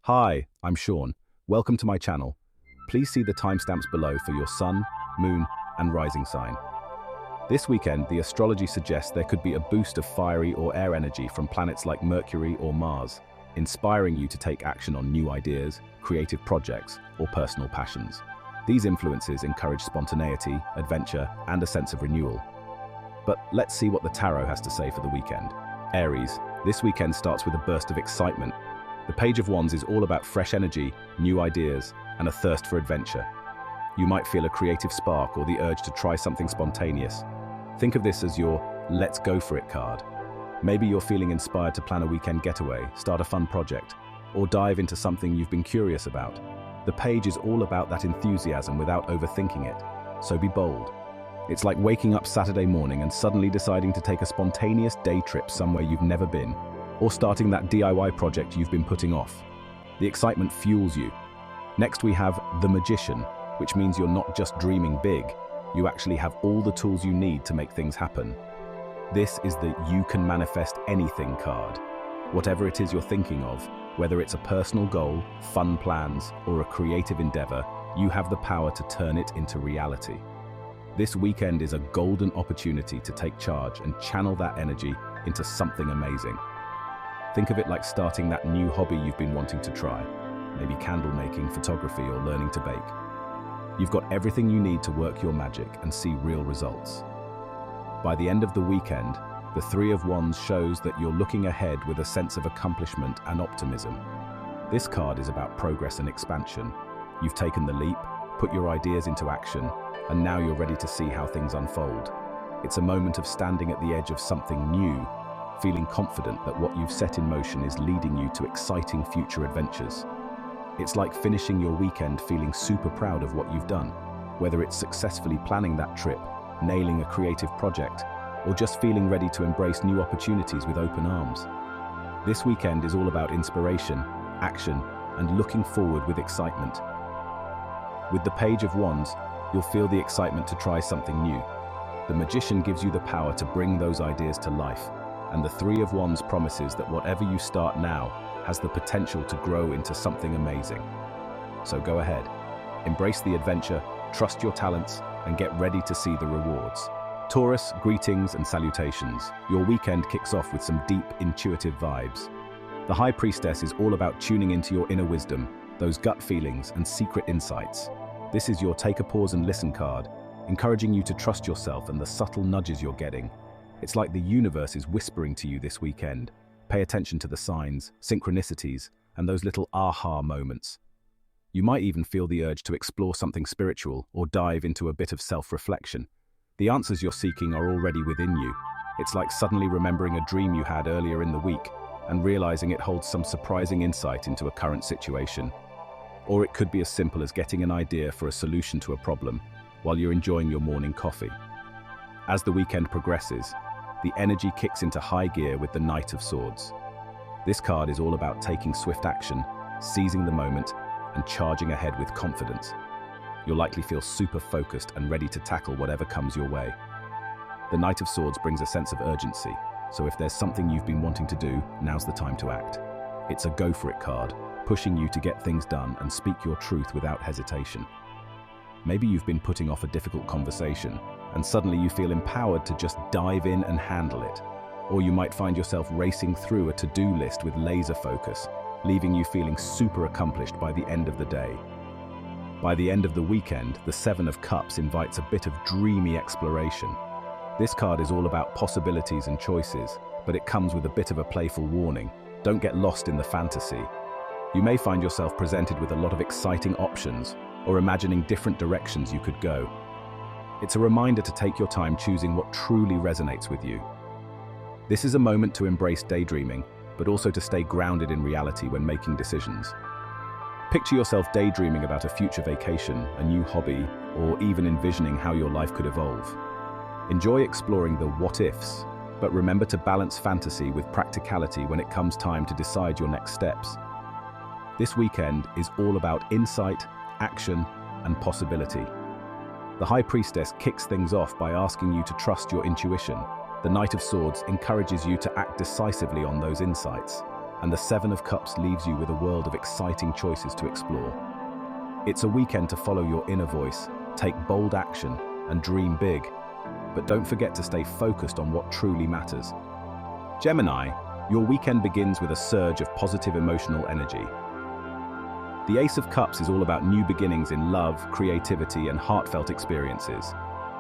Hi, I'm Sean. Welcome to my channel. Please see the timestamps below for your sun, moon, and rising sign. This weekend, the astrology suggests there could be a boost of fiery or air energy from planets like Mercury or Mars, inspiring you to take action on new ideas, creative projects, or personal passions. These influences encourage spontaneity, adventure, and a sense of renewal. But let's see what the tarot has to say for the weekend. Aries, this weekend starts with a burst of excitement. The Page of Wands is all about fresh energy, new ideas, and a thirst for adventure. You might feel a creative spark or the urge to try something spontaneous. Think of this as your "let's go for it" card. Maybe you're feeling inspired to plan a weekend getaway, start a fun project, or dive into something you've been curious about. The page is all about that enthusiasm without overthinking it, so be bold. It's like waking up Saturday morning and suddenly deciding to take a spontaneous day trip somewhere you've never been, or starting that DIY project you've been putting off. The excitement fuels you. Next we have the Magician, which means you're not just dreaming big, you actually have all the tools you need to make things happen. This is the "you can manifest anything" card. Whatever it is you're thinking of, whether it's a personal goal, fun plans, or a creative endeavor, you have the power to turn it into reality. This weekend is a golden opportunity to take charge and channel that energy into something amazing. Think of it like starting that new hobby you've been wanting to try, maybe candle making, photography, or learning to bake. You've got everything you need to work your magic and see real results. By the end of the weekend, the Three of Wands shows that you're looking ahead with a sense of accomplishment and optimism. This card is about progress and expansion. You've taken the leap, put your ideas into action, and now you're ready to see how things unfold. It's a moment of standing at the edge of something new, feeling confident that what you've set in motion is leading you to exciting future adventures. It's like finishing your weekend feeling super proud of what you've done, whether it's successfully planning that trip, nailing a creative project, or just feeling ready to embrace new opportunities with open arms. This weekend is all about inspiration, action, and looking forward with excitement. With the Page of Wands, you'll feel the excitement to try something new. The Magician gives you the power to bring those ideas to life, and the Three of Wands promises that whatever you start now has the potential to grow into something amazing. So go ahead, embrace the adventure, trust your talents, and get ready to see the rewards. Taurus, greetings and salutations. Your weekend kicks off with some deep, intuitive vibes. The High Priestess is all about tuning into your inner wisdom, those gut feelings and secret insights. This is your take a pause and listen card, encouraging you to trust yourself and the subtle nudges you're getting. It's like the universe is whispering to you this weekend. Pay attention to the signs, synchronicities, and those little aha moments. You might even feel the urge to explore something spiritual or dive into a bit of self-reflection. The answers you're seeking are already within you. It's like suddenly remembering a dream you had earlier in the week and realizing it holds some surprising insight into a current situation. Or it could be as simple as getting an idea for a solution to a problem while you're enjoying your morning coffee. As the weekend progresses, the energy kicks into high gear with the Knight of Swords. This card is all about taking swift action, seizing the moment, and charging ahead with confidence. You'll likely feel super focused and ready to tackle whatever comes your way. The Knight of Swords brings a sense of urgency, so if there's something you've been wanting to do, now's the time to act. It's a go for it card, pushing you to get things done and speak your truth without hesitation. Maybe you've been putting off a difficult conversation, and suddenly you feel empowered to just dive in and handle it. Or you might find yourself racing through a to-do list with laser focus, leaving you feeling super accomplished by the end of the day. By the end of the weekend, the Seven of Cups invites a bit of dreamy exploration. This card is all about possibilities and choices, but it comes with a bit of a playful warning. Don't get lost in the fantasy. You may find yourself presented with a lot of exciting options, or imagining different directions you could go. It's a reminder to take your time choosing what truly resonates with you. This is a moment to embrace daydreaming, but also to stay grounded in reality when making decisions. Picture yourself daydreaming about a future vacation, a new hobby, or even envisioning how your life could evolve. Enjoy exploring the what-ifs, but remember to balance fantasy with practicality when it comes time to decide your next steps. This weekend is all about insight, action, and possibility. The High Priestess kicks things off by asking you to trust your intuition. The Knight of Swords encourages you to act decisively on those insights. and the Seven of Cups leaves you with a world of exciting choices to explore. It's a weekend to follow your inner voice, take bold action, and dream big. But don't forget to stay focused on what truly matters. Gemini, your weekend begins with a surge of positive emotional energy. The Ace of Cups is all about new beginnings in love, creativity, and heartfelt experiences.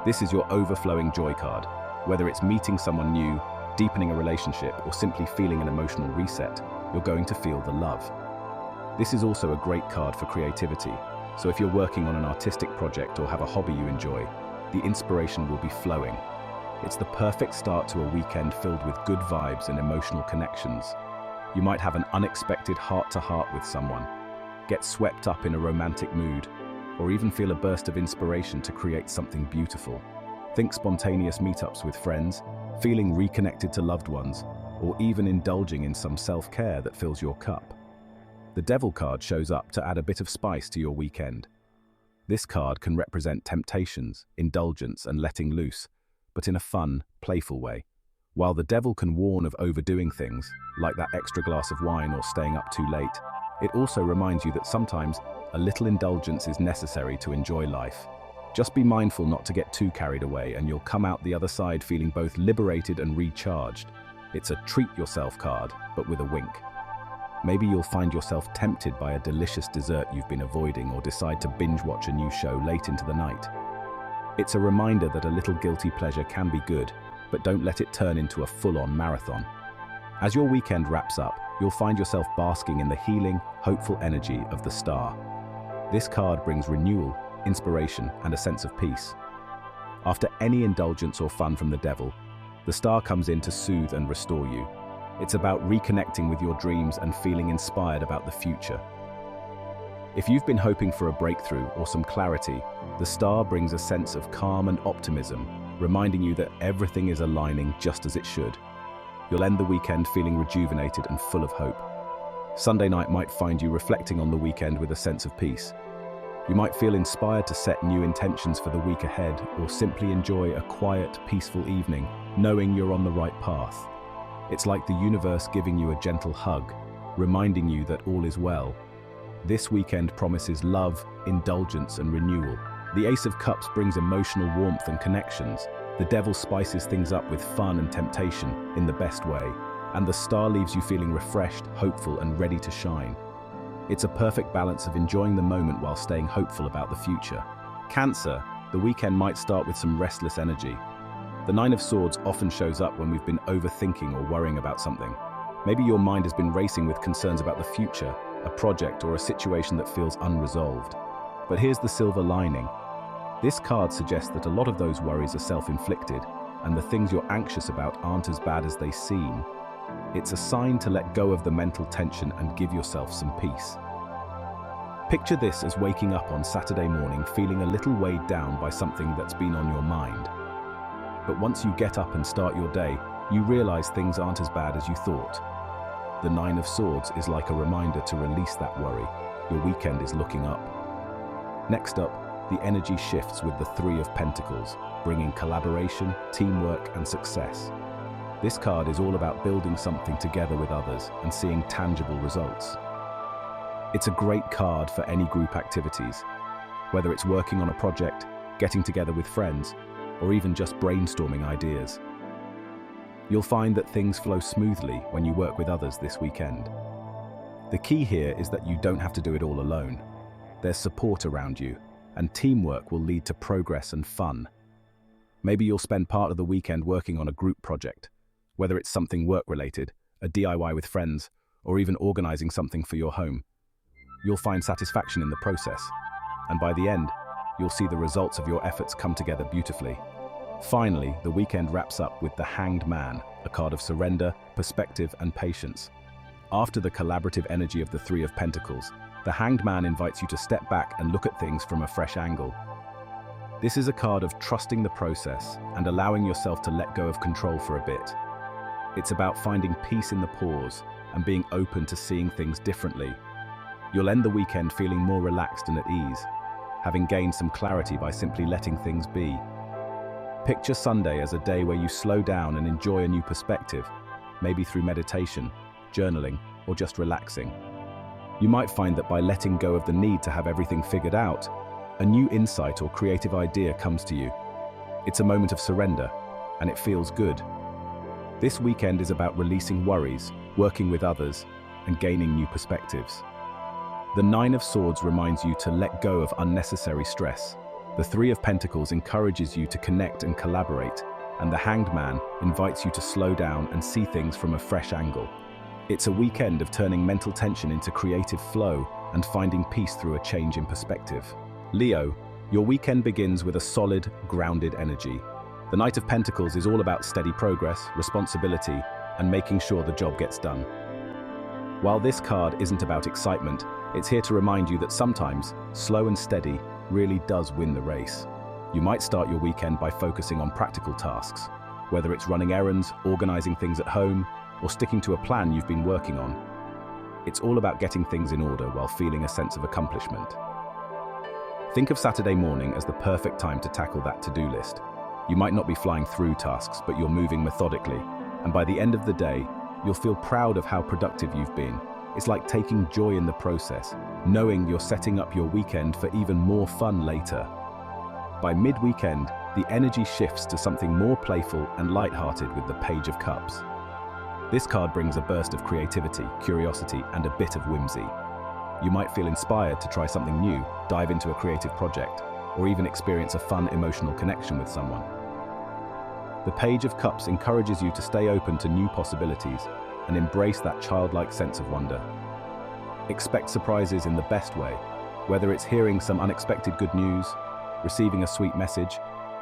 This is your overflowing joy card. Whether it's meeting someone new, deepening a relationship, or simply feeling an emotional reset, you're going to feel the love. This is also a great card for creativity, so if you're working on an artistic project or have a hobby you enjoy, the inspiration will be flowing. It's the perfect start to a weekend filled with good vibes and emotional connections. You might have an unexpected heart-to-heart with someone, get swept up in a romantic mood, or even feel a burst of inspiration to create something beautiful. Think spontaneous meetups with friends, feeling reconnected to loved ones, or even indulging in some self-care that fills your cup. The Devil card shows up to add a bit of spice to your weekend. This card can represent temptations, indulgence, and letting loose, but in a fun, playful way. While the Devil can warn of overdoing things, like that extra glass of wine or staying up too late, it also reminds you that sometimes a little indulgence is necessary to enjoy life. Just be mindful not to get too carried away, and you'll come out the other side feeling both liberated and recharged. It's a treat yourself card, but with a wink. Maybe you'll find yourself tempted by a delicious dessert you've been avoiding, or decide to binge watch a new show late into the night. It's a reminder that a little guilty pleasure can be good, but don't let it turn into a full-on marathon. As your weekend wraps up, you'll find yourself basking in the healing, hopeful energy of the Star. This card brings renewal, inspiration, and a sense of peace. After any indulgence or fun from the Devil, the Star comes in to soothe and restore you. It's about reconnecting with your dreams and feeling inspired about the future. If you've been hoping for a breakthrough or some clarity, the Star brings a sense of calm and optimism, reminding you that everything is aligning just as it should. You'll end the weekend feeling rejuvenated and full of hope. Sunday night might find you reflecting on the weekend with a sense of peace. You might feel inspired to set new intentions for the week ahead, or simply enjoy a quiet, peaceful evening, knowing you're on the right path. It's like the universe giving you a gentle hug, reminding you that all is well. This weekend promises love, indulgence, and renewal. The Ace of Cups brings emotional warmth and connections. The Devil spices things up with fun and temptation in the best way. And the Star leaves you feeling refreshed, hopeful, and ready to shine. It's a perfect balance of enjoying the moment while staying hopeful about the future. Cancer, the weekend might start with some restless energy. The Nine of Swords often shows up when we've been overthinking or worrying about something. Maybe your mind has been racing with concerns about the future, a project, or a situation that feels unresolved. But here's the silver lining. This card suggests that a lot of those worries are self-inflicted, and the things you're anxious about aren't as bad as they seem. It's a sign to let go of the mental tension and give yourself some peace. Picture this as waking up on Saturday morning feeling a little weighed down by something that's been on your mind. But once you get up and start your day, you realize things aren't as bad as you thought. The Nine of Swords is like a reminder to release that worry. Your weekend is looking up. Next up, the energy shifts with the Three of Pentacles, bringing collaboration, teamwork, and success. This card is all about building something together with others and seeing tangible results. It's a great card for any group activities, whether it's working on a project, getting together with friends, or even just brainstorming ideas. You'll find that things flow smoothly when you work with others this weekend. The key here is that you don't have to do it all alone. There's support around you, and teamwork will lead to progress and fun. Maybe you'll spend part of the weekend working on a group project, whether it's something work-related, a DIY with friends, or even organizing something for your home. You'll find satisfaction in the process, and by the end, you'll see the results of your efforts come together beautifully. Finally, the weekend wraps up with the Hanged Man, a card of surrender, perspective, and patience. After the collaborative energy of the Three of Pentacles, the Hanged Man invites you to step back and look at things from a fresh angle. This is a card of trusting the process and allowing yourself to let go of control for a bit. It's about finding peace in the pause and being open to seeing things differently. You'll end the weekend feeling more relaxed and at ease, having gained some clarity by simply letting things be. Picture Sunday as a day where you slow down and enjoy a new perspective, maybe through meditation, journaling, or just relaxing. You might find that by letting go of the need to have everything figured out, a new insight or creative idea comes to you. It's a moment of surrender, and it feels good. This weekend is about releasing worries, working with others, and gaining new perspectives. The Nine of Swords reminds you to let go of unnecessary stress. The Three of Pentacles encourages you to connect and collaborate, and the Hanged Man invites you to slow down and see things from a fresh angle. It's a weekend of turning mental tension into creative flow and finding peace through a change in perspective. Leo, your weekend begins with a solid, grounded energy. The Knight of Pentacles is all about steady progress, responsibility, and making sure the job gets done. While this card isn't about excitement, it's here to remind you that sometimes, slow and steady really does win the race. You might start your weekend by focusing on practical tasks, whether it's running errands, organizing things at home, or sticking to a plan you've been working on. It's all about getting things in order while feeling a sense of accomplishment. Think of Saturday morning as the perfect time to tackle that to-do list. You might not be flying through tasks, but you're moving methodically, and by the end of the day, you'll feel proud of how productive you've been. It's like taking joy in the process, knowing you're setting up your weekend for even more fun later. By mid-weekend, the energy shifts to something more playful and lighthearted with the Page of Cups. This card brings a burst of creativity, curiosity, and a bit of whimsy. You might feel inspired to try something new, dive into a creative project, or even experience a fun emotional connection with someone. The Page of Cups encourages you to stay open to new possibilities and embrace that childlike sense of wonder. Expect surprises in the best way, whether it's hearing some unexpected good news, receiving a sweet message,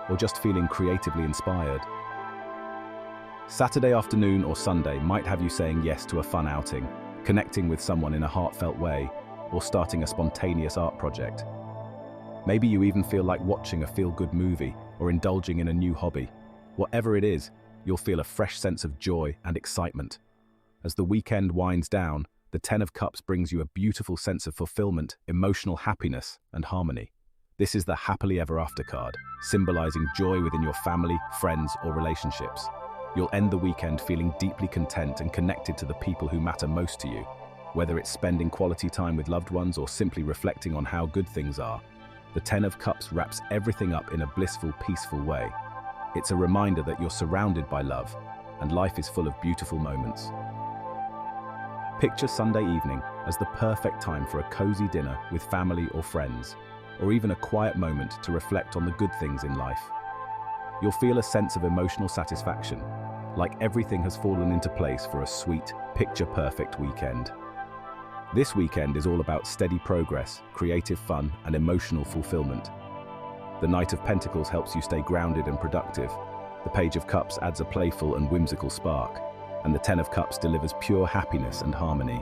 or just feeling creatively inspired. Saturday afternoon or Sunday might have you saying yes to a fun outing, connecting with someone in a heartfelt way, or starting a spontaneous art project. Maybe you even feel like watching a feel-good movie or indulging in a new hobby. Whatever it is, you'll feel a fresh sense of joy and excitement. As the weekend winds down, the Ten of Cups brings you a beautiful sense of fulfillment, emotional happiness, and harmony. This is the happily ever after card, symbolizing joy within your family, friends, or relationships. You'll end the weekend feeling deeply content and connected to the people who matter most to you. Whether it's spending quality time with loved ones or simply reflecting on how good things are, the Ten of Cups wraps everything up in a blissful, peaceful way. It's a reminder that you're surrounded by love, and life is full of beautiful moments. Picture Sunday evening as the perfect time for a cozy dinner with family or friends, or even a quiet moment to reflect on the good things in life. You'll feel a sense of emotional satisfaction, like everything has fallen into place for a sweet, picture-perfect weekend. This weekend is all about steady progress, creative fun, and emotional fulfillment. The Knight of Pentacles helps you stay grounded and productive. The Page of Cups adds a playful and whimsical spark, and the Ten of Cups delivers pure happiness and harmony.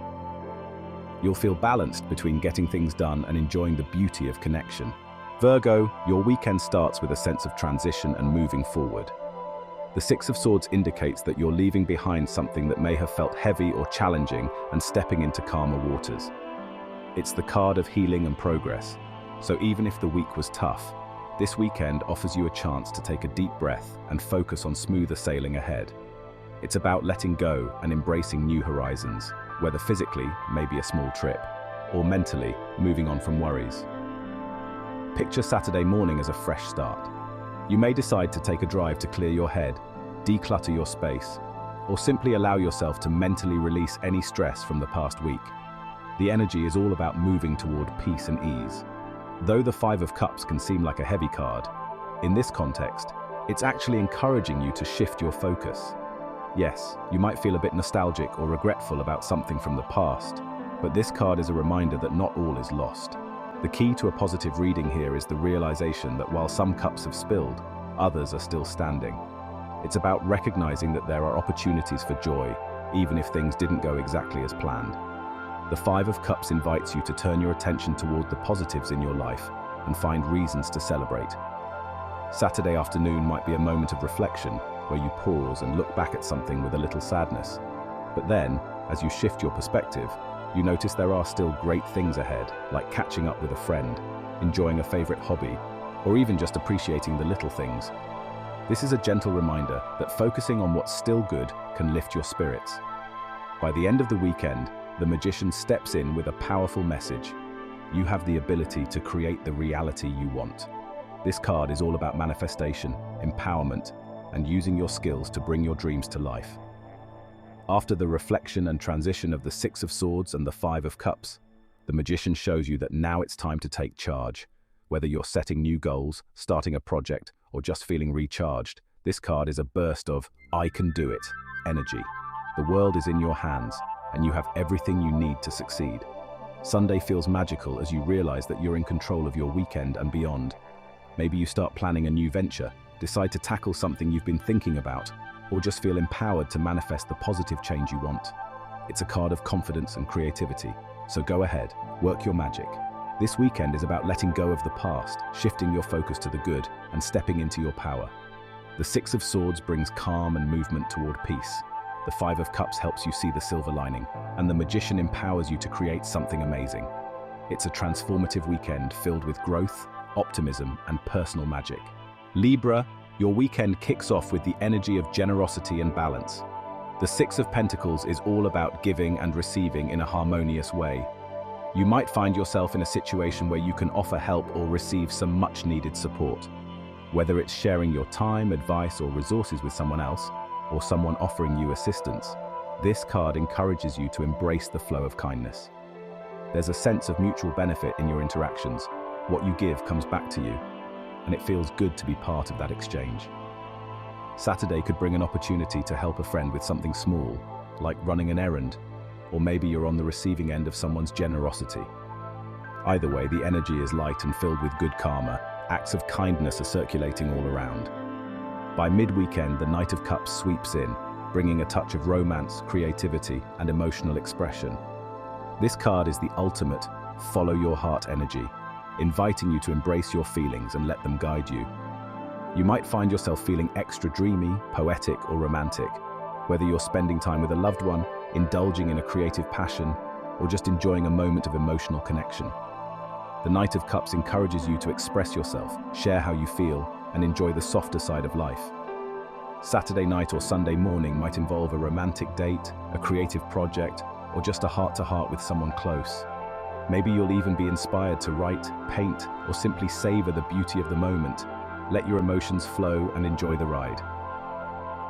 You'll feel balanced between getting things done and enjoying the beauty of connection. Virgo, your weekend starts with a sense of transition and moving forward. The Six of Swords indicates that you're leaving behind something that may have felt heavy or challenging and stepping into calmer waters. It's the card of healing and progress, so even if the week was tough, this weekend offers you a chance to take a deep breath and focus on smoother sailing ahead. It's about letting go and embracing new horizons, whether physically, maybe a small trip, or mentally, moving on from worries. Picture Saturday morning as a fresh start. You may decide to take a drive to clear your head, declutter your space, or simply allow yourself to mentally release any stress from the past week. The energy is all about moving toward peace and ease. Though the Five of Cups can seem like a heavy card, in this context, it's actually encouraging you to shift your focus. Yes, you might feel a bit nostalgic or regretful about something from the past, but this card is a reminder that not all is lost. The key to a positive reading here is the realization that while some cups have spilled, others are still standing. It's about recognizing that there are opportunities for joy, even if things didn't go exactly as planned. The Five of Cups invites you to turn your attention toward the positives in your life and find reasons to celebrate. Saturday afternoon might be a moment of reflection where you pause and look back at something with a little sadness. But then, as you shift your perspective, you notice there are still great things ahead, like catching up with a friend, enjoying a favorite hobby, or even just appreciating the little things. This is a gentle reminder that focusing on what's still good can lift your spirits. By the end of the weekend, the Magician steps in with a powerful message. You have the ability to create the reality you want. This card is all about manifestation, empowerment, and using your skills to bring your dreams to life. After the reflection and transition of the Six of Swords and the Five of Cups, the Magician shows you that now it's time to take charge. Whether you're setting new goals, starting a project, or just feeling recharged, this card is a burst of "I can do it" energy. The world is in your hands, and you have everything you need to succeed. Sunday feels magical as you realize that you're in control of your weekend and beyond. Maybe you start planning a new venture, decide to tackle something you've been thinking about, or just feel empowered to manifest the positive change you want. It's a card of confidence and creativity, so go ahead, work your magic. This weekend is about letting go of the past, shifting your focus to the good, and stepping into your power. The Six of Swords brings calm and movement toward peace. The Five of Cups helps you see the silver lining, and the Magician empowers you to create something amazing. It's a transformative weekend filled with growth, optimism, and personal magic. Libra, your weekend kicks off with the energy of generosity and balance. The Six of Pentacles is all about giving and receiving in a harmonious way. You might find yourself in a situation where you can offer help or receive some much-needed support. Whether it's sharing your time, advice, or resources with someone else, or someone offering you assistance, this card encourages you to embrace the flow of kindness. There's a sense of mutual benefit in your interactions. What you give comes back to you, and it feels good to be part of that exchange. Saturday could bring an opportunity to help a friend with something small, like running an errand, or maybe you're on the receiving end of someone's generosity. Either way, the energy is light and filled with good karma. Acts of kindness are circulating all around. By mid-weekend, the Knight of Cups sweeps in, bringing a touch of romance, creativity, and emotional expression. This card is the ultimate follow your heart energy, inviting you to embrace your feelings and let them guide you. You might find yourself feeling extra dreamy, poetic, or romantic, whether you're spending time with a loved one, indulging in a creative passion, or just enjoying a moment of emotional connection. The Knight of Cups encourages you to express yourself, share how you feel, and enjoy the softer side of life. Saturday night or Sunday morning might involve a romantic date, a creative project, or just a heart-to-heart with someone close. Maybe you'll even be inspired to write, paint, or simply savor the beauty of the moment. Let your emotions flow and enjoy the ride.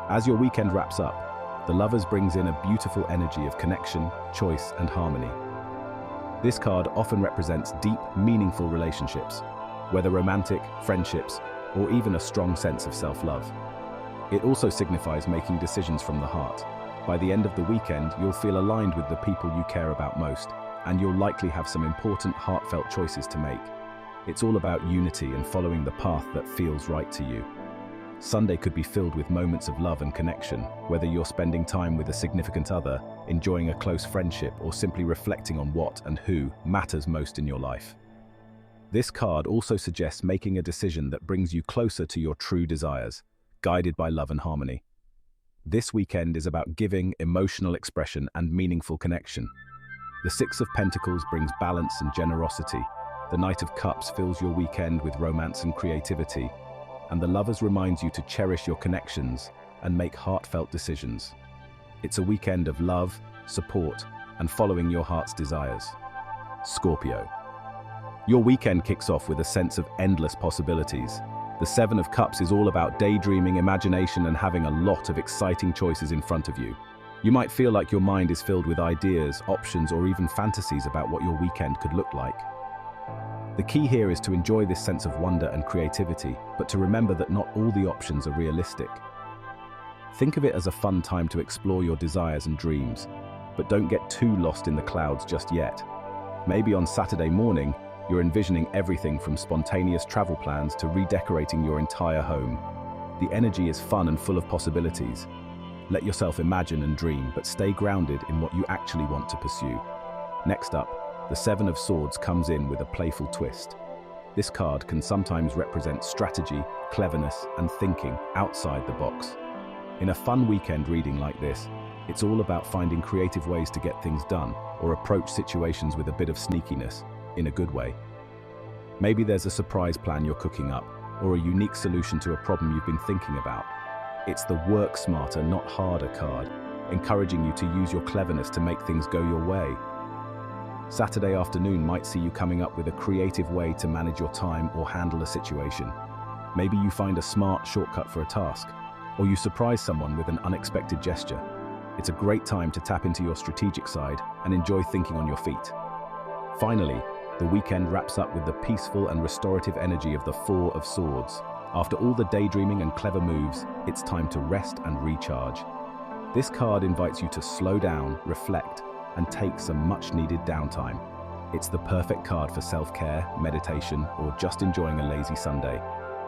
As your weekend wraps up, the Lovers brings in a beautiful energy of connection, choice, and harmony. This card often represents deep, meaningful relationships, whether romantic, friendships, or even a strong sense of self-love. It also signifies making decisions from the heart. By the end of the weekend, you'll feel aligned with the people you care about most, and you'll likely have some important, heartfelt choices to make. It's all about unity and following the path that feels right to you. Sunday could be filled with moments of love and connection, whether you're spending time with a significant other, enjoying a close friendship, or simply reflecting on what and who matters most in your life. This card also suggests making a decision that brings you closer to your true desires, guided by love and harmony. This weekend is about giving, emotional expression, and meaningful connection. The Six of Pentacles brings balance and generosity. The Knight of Cups fills your weekend with romance and creativity. And the Lovers reminds you to cherish your connections and make heartfelt decisions. It's a weekend of love, support, and following your heart's desires. Scorpio. Your weekend kicks off with a sense of endless possibilities. The Seven of Cups is all about daydreaming, imagination, and having a lot of exciting choices in front of you. You might feel like your mind is filled with ideas, options, or even fantasies about what your weekend could look like. The key here is to enjoy this sense of wonder and creativity, but to remember that not all the options are realistic. Think of it as a fun time to explore your desires and dreams, but don't get too lost in the clouds just yet. Maybe on Saturday morning, you're envisioning everything from spontaneous travel plans to redecorating your entire home. The energy is fun and full of possibilities. Let yourself imagine and dream, but stay grounded in what you actually want to pursue. Next up, the Seven of Swords comes in with a playful twist. This card can sometimes represent strategy, cleverness, and thinking outside the box. In a fun weekend reading like this, it's all about finding creative ways to get things done or approach situations with a bit of sneakiness, in a good way. Maybe there's a surprise plan you're cooking up, or a unique solution to a problem you've been thinking about. It's the work smarter, not harder card, encouraging you to use your cleverness to make things go your way. Saturday afternoon might see you coming up with a creative way to manage your time or handle a situation. Maybe you find a smart shortcut for a task, or you surprise someone with an unexpected gesture. It's a great time to tap into your strategic side and enjoy thinking on your feet. Finally, the weekend wraps up with the peaceful and restorative energy of the Four of Swords. After all the daydreaming and clever moves, it's time to rest and recharge. This card invites you to slow down, reflect, and take some much-needed downtime. It's the perfect card for self-care, meditation, or just enjoying a lazy Sunday.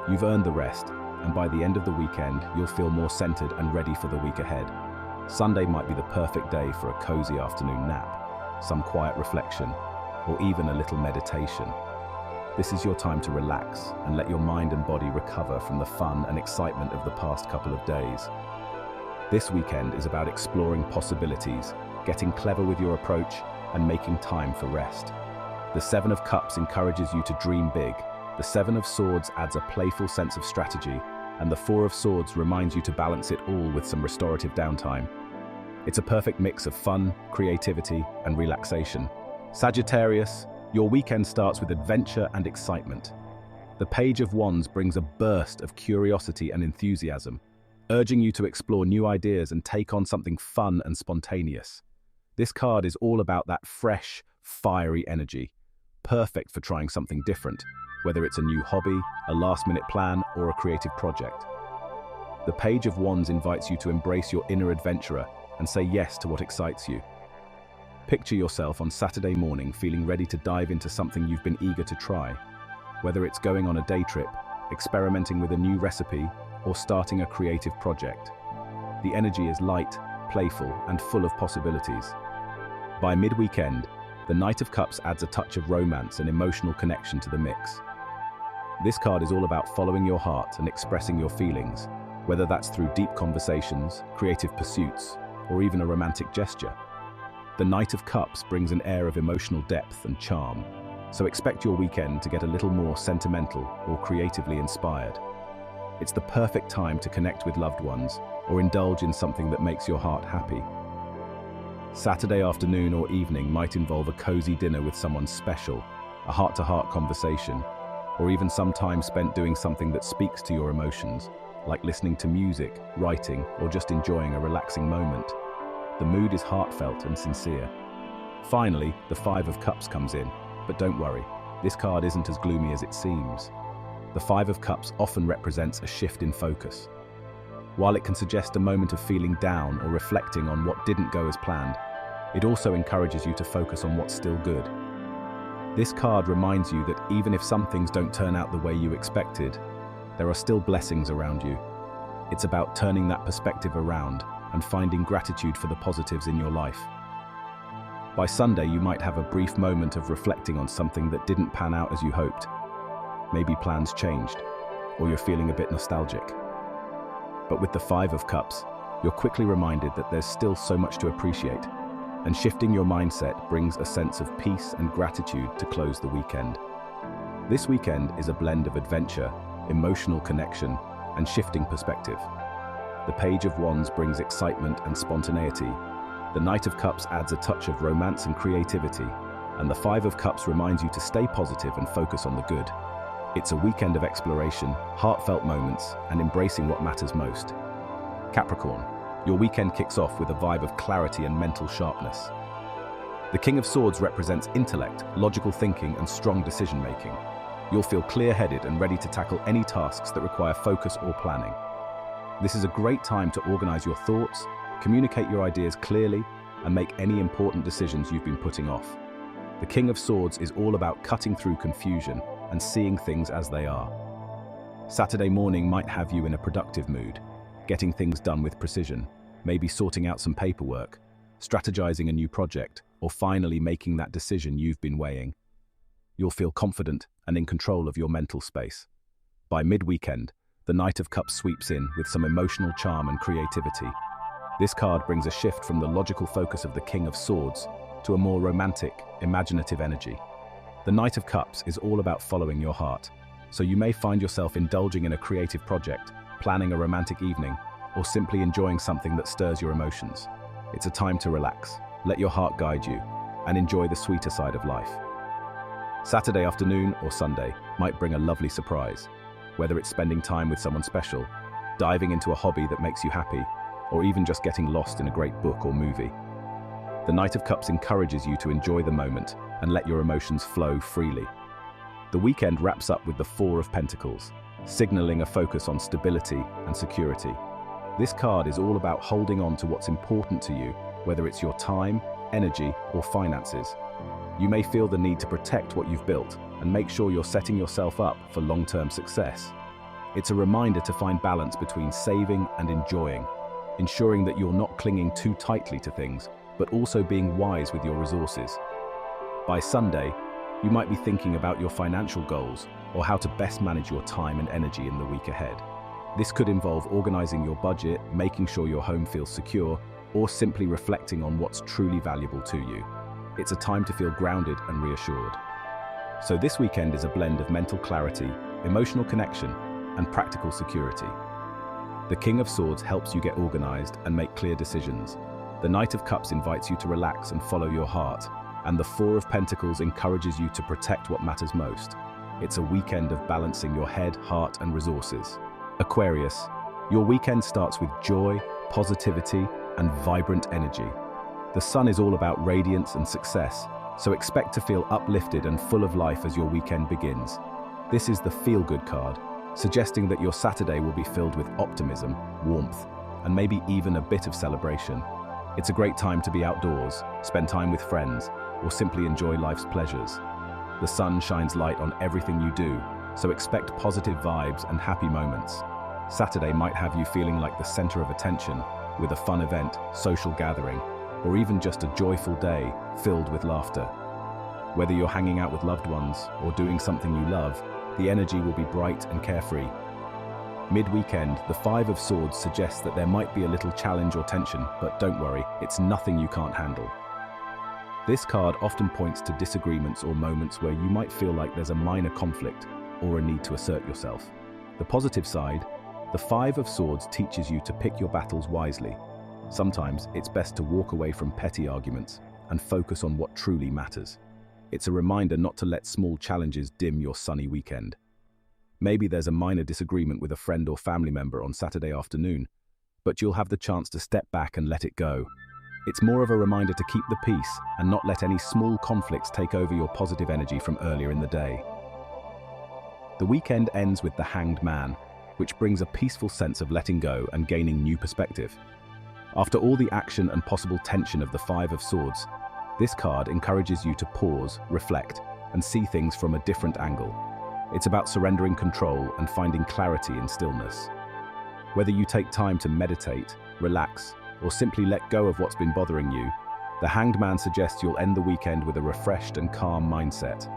You've earned the rest, and by the end of the weekend, you'll feel more centered and ready for the week ahead. Sunday might be the perfect day for a cozy afternoon nap, some quiet reflection, or even a little meditation. This is your time to relax and let your mind and body recover from the fun and excitement of the past couple of days. This weekend is about exploring possibilities, getting clever with your approach, and making time for rest. The Seven of Cups encourages you to dream big, the Seven of Swords adds a playful sense of strategy, and the Four of Swords reminds you to balance it all with some restorative downtime. It's a perfect mix of fun, creativity, and relaxation. Sagittarius, your weekend starts with adventure and excitement. The Page of Wands brings a burst of curiosity and enthusiasm, urging you to explore new ideas and take on something fun and spontaneous. This card is all about that fresh, fiery energy, perfect for trying something different, whether it's a new hobby, a last-minute plan, or a creative project. The Page of Wands invites you to embrace your inner adventurer and say yes to what excites you. Picture yourself on Saturday morning feeling ready to dive into something you've been eager to try, whether it's going on a day trip, experimenting with a new recipe, or starting a creative project. The energy is light, playful, and full of possibilities. By mid-weekend, the Knight of Cups adds a touch of romance and emotional connection to the mix. This card is all about following your heart and expressing your feelings, whether that's through deep conversations, creative pursuits, or even a romantic gesture. The Knight of Cups brings an air of emotional depth and charm, so expect your weekend to get a little more sentimental or creatively inspired. It's the perfect time to connect with loved ones or indulge in something that makes your heart happy. Saturday afternoon or evening might involve a cozy dinner with someone special, a heart-to-heart conversation, or even some time spent doing something that speaks to your emotions, like listening to music, writing, or just enjoying a relaxing moment. The mood is heartfelt and sincere. Finally, the Five of Cups comes in, but don't worry, this card isn't as gloomy as it seems. The Five of Cups often represents a shift in focus. While it can suggest a moment of feeling down or reflecting on what didn't go as planned, it also encourages you to focus on what's still good. This card reminds you that even if some things don't turn out the way you expected, there are still blessings around you. It's about turning that perspective around and finding gratitude for the positives in your life. By Sunday, you might have a brief moment of reflecting on something that didn't pan out as you hoped. Maybe plans changed, or you're feeling a bit nostalgic. But with the Five of Cups, you're quickly reminded that there's still so much to appreciate, and shifting your mindset brings a sense of peace and gratitude to close the weekend. This weekend is a blend of adventure, emotional connection, and shifting perspective. The Page of Wands brings excitement and spontaneity. The Knight of Cups adds a touch of romance and creativity, and the Five of Cups reminds you to stay positive and focus on the good. It's a weekend of exploration, heartfelt moments, and embracing what matters most. Capricorn, your weekend kicks off with a vibe of clarity and mental sharpness. The King of Swords represents intellect, logical thinking, and strong decision-making. You'll feel clear-headed and ready to tackle any tasks that require focus or planning. This is a great time to organize your thoughts, communicate your ideas clearly, and make any important decisions you've been putting off. The King of Swords is all about cutting through confusion and seeing things as they are. Saturday morning might have you in a productive mood, getting things done with precision, maybe sorting out some paperwork, strategizing a new project, or finally making that decision you've been weighing. You'll feel confident and in control of your mental space. By mid-weekend, the Knight of Cups sweeps in with some emotional charm and creativity. This card brings a shift from the logical focus of the King of Swords to a more romantic, imaginative energy. The Knight of Cups is all about following your heart, so you may find yourself indulging in a creative project, planning a romantic evening, or simply enjoying something that stirs your emotions. It's a time to relax, let your heart guide you, and enjoy the sweeter side of life. Saturday afternoon or Sunday might bring a lovely surprise, whether it's spending time with someone special, diving into a hobby that makes you happy, or even just getting lost in a great book or movie. The Knight of Cups encourages you to enjoy the moment and let your emotions flow freely. The weekend wraps up with the Four of Pentacles, signaling a focus on stability and security. This card is all about holding on to what's important to you, whether it's your time, energy, or finances. You may feel the need to protect what you've built and make sure you're setting yourself up for long-term success. It's a reminder to find balance between saving and enjoying, ensuring that you're not clinging too tightly to things, but also being wise with your resources. By Sunday, you might be thinking about your financial goals or how to best manage your time and energy in the week ahead. This could involve organizing your budget, making sure your home feels secure, or simply reflecting on what's truly valuable to you. It's a time to feel grounded and reassured. So this weekend is a blend of mental clarity, emotional connection, and practical security. The King of Swords helps you get organized and make clear decisions. The Knight of Cups invites you to relax and follow your heart, and the Four of Pentacles encourages you to protect what matters most. It's a weekend of balancing your head, heart, and resources. Aquarius, your weekend starts with joy, positivity, and vibrant energy. The sun is all about radiance and success, so expect to feel uplifted and full of life as your weekend begins. This is the feel-good card, suggesting that your Saturday will be filled with optimism, warmth, and maybe even a bit of celebration. It's a great time to be outdoors, spend time with friends, or simply enjoy life's pleasures. The sun shines light on everything you do, so expect positive vibes and happy moments. Saturday might have you feeling like the center of attention, with a fun event, social gathering, or even just a joyful day filled with laughter. Whether you're hanging out with loved ones or doing something you love, the energy will be bright and carefree. Mid-weekend, the Five of Swords suggests that there might be a little challenge or tension, but don't worry, it's nothing you can't handle. This card often points to disagreements or moments where you might feel like there's a minor conflict or a need to assert yourself. The positive side, the Five of Swords teaches you to pick your battles wisely. Sometimes it's best to walk away from petty arguments and focus on what truly matters. It's a reminder not to let small challenges dim your sunny weekend. Maybe there's a minor disagreement with a friend or family member on Saturday afternoon, but you'll have the chance to step back and let it go. It's more of a reminder to keep the peace and not let any small conflicts take over your positive energy from earlier in the day. The weekend ends with the Hanged Man, which brings a peaceful sense of letting go and gaining new perspective. After all the action and possible tension of the Five of Swords, this card encourages you to pause, reflect, and see things from a different angle. It's about surrendering control and finding clarity in stillness. Whether you take time to meditate, relax, or simply let go of what's been bothering you, the Hanged Man suggests you'll end the weekend with a refreshed and calm mindset.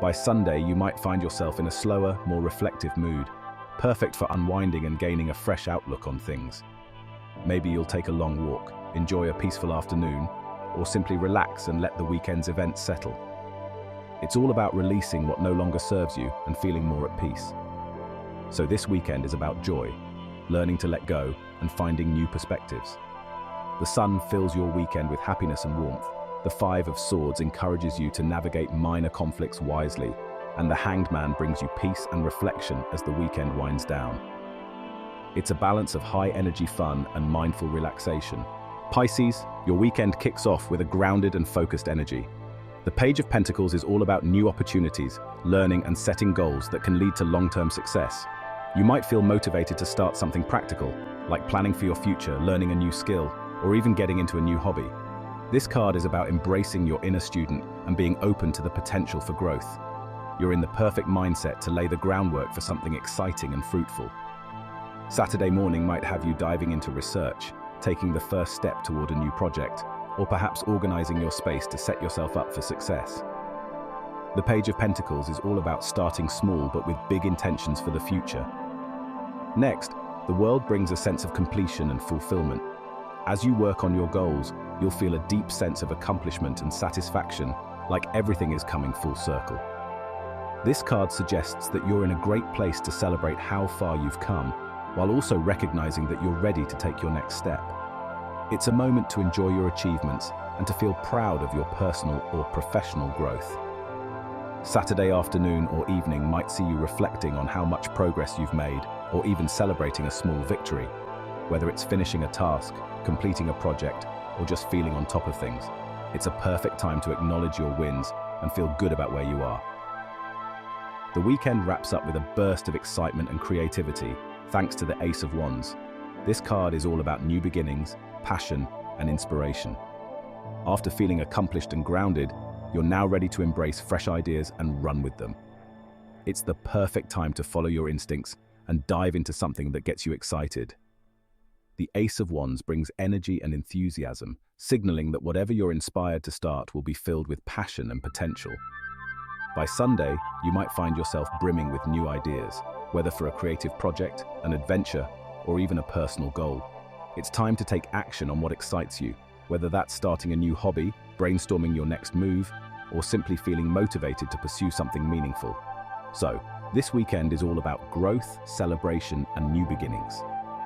By Sunday, you might find yourself in a slower, more reflective mood, perfect for unwinding and gaining a fresh outlook on things. Maybe you'll take a long walk, enjoy a peaceful afternoon, or simply relax and let the weekend's events settle. It's all about releasing what no longer serves you and feeling more at peace. So this weekend is about joy, learning to let go and finding new perspectives. The sun fills your weekend with happiness and warmth. The Five of Swords encourages you to navigate minor conflicts wisely, and the Hanged Man brings you peace and reflection as the weekend winds down. It's a balance of high-energy fun and mindful relaxation. Pisces, your weekend kicks off with a grounded and focused energy. The Page of Pentacles is all about new opportunities, learning and setting goals that can lead to long-term success. You might feel motivated to start something practical, like planning for your future, learning a new skill, or even getting into a new hobby. This card is about embracing your inner student and being open to the potential for growth. You're in the perfect mindset to lay the groundwork for something exciting and fruitful. Saturday morning might have you diving into research, taking the first step toward a new project, or perhaps organizing your space to set yourself up for success. The Page of Pentacles is all about starting small but with big intentions for the future. Next, the world brings a sense of completion and fulfillment. As you work on your goals, you'll feel a deep sense of accomplishment and satisfaction, like everything is coming full circle. This card suggests that you're in a great place to celebrate how far you've come, while also recognizing that you're ready to take your next step. It's a moment to enjoy your achievements and to feel proud of your personal or professional growth. Saturday afternoon or evening might see you reflecting on how much progress you've made, or even celebrating a small victory. Whether it's finishing a task, completing a project, or just feeling on top of things, it's a perfect time to acknowledge your wins and feel good about where you are. The weekend wraps up with a burst of excitement and creativity, thanks to the Ace of Wands. This card is all about new beginnings, passion, and inspiration. After feeling accomplished and grounded, you're now ready to embrace fresh ideas and run with them. It's the perfect time to follow your instincts and dive into something that gets you excited. The Ace of Wands brings energy and enthusiasm, signaling that whatever you're inspired to start will be filled with passion and potential. By Sunday, you might find yourself brimming with new ideas, whether for a creative project, an adventure, or even a personal goal. It's time to take action on what excites you, whether that's starting a new hobby, brainstorming your next move, or simply feeling motivated to pursue something meaningful. So, this weekend is all about growth, celebration, and new beginnings.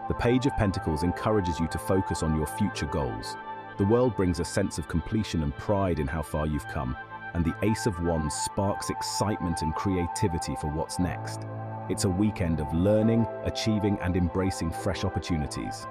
The Page of Pentacles encourages you to focus on your future goals. The world brings a sense of completion and pride in how far you've come, and the Ace of Wands sparks excitement and creativity for what's next. It's a weekend of learning, achieving, and embracing fresh opportunities.